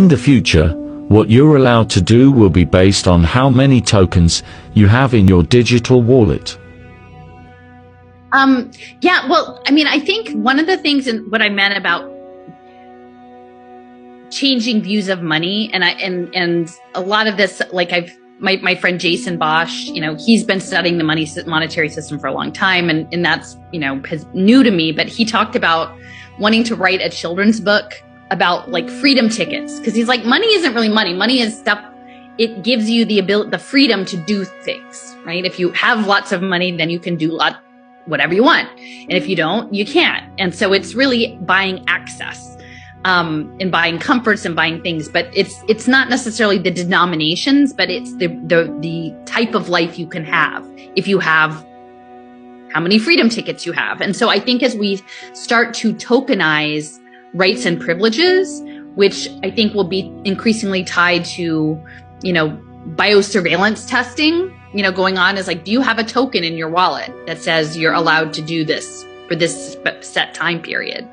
In the future, what you're allowed to do will be based on how many tokens you have in your digital wallet. Yeah, well, I mean, I think one of the things and what I meant about changing views of money, and a lot of this, like my friend Jason Bosch, he's been studying the monetary system for a long time, and that's, is new to me, but he talked about wanting to write a children's book about like freedom tickets, because he's like, money isn't really money. Money is stuff. It gives you the freedom to do things, right? If you have lots of money, then you can do whatever you want. And if you don't, you can't. And so it's really buying access, and buying comforts and buying things, but it's not necessarily the denominations, but it's the type of life you can have if you have how many freedom tickets you have. And so I think as we start to tokenize rights and privileges, which I think will be increasingly tied to, biosurveillance testing, going on, is like, do you have a token in your wallet that says you're allowed to do this for this set time period?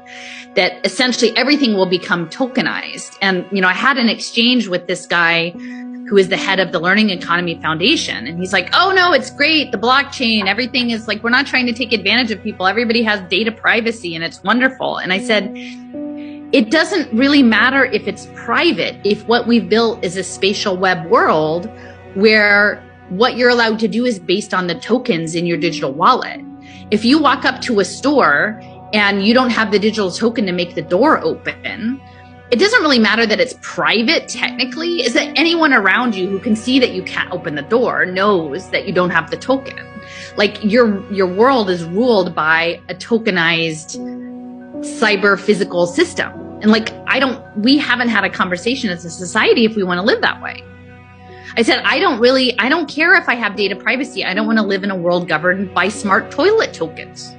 That essentially everything will become tokenized. And, I had an exchange with this guy who is the head of the Learning Economy Foundation. And he's like, oh no, it's great. The blockchain, everything is like, we're not trying to take advantage of people. Everybody has data privacy and it's wonderful. And I said, it doesn't really matter if it's private, if what we've built is a spatial web world where what you're allowed to do is based on the tokens in your digital wallet. If you walk up to a store and you don't have the digital token to make the door open, it doesn't really matter that it's private technically. Is that anyone around you who can see that you can't open the door knows that you don't have the token. Like your world is ruled by a tokenized cyber physical system. And like, we haven't had a conversation as a society if we want to live that way. I said, I don't care if I have data privacy. I don't want to live in a world governed by smart toilet tokens.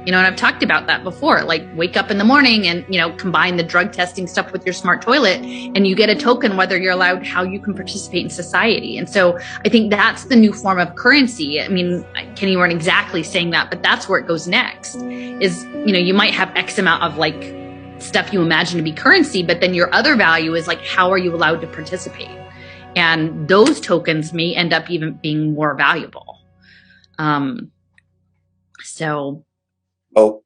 And I've talked about that before, like wake up in the morning and, combine the drug testing stuff with your smart toilet and you get a token whether you're allowed, how you can participate in society. And so I think that's the new form of currency. I mean, Kenny weren't exactly saying that, but that's where it goes next is, you might have X amount of like stuff you imagine to be currency, but then your other value is like, how are you allowed to participate? And those tokens may end up even being more valuable. So. Oh,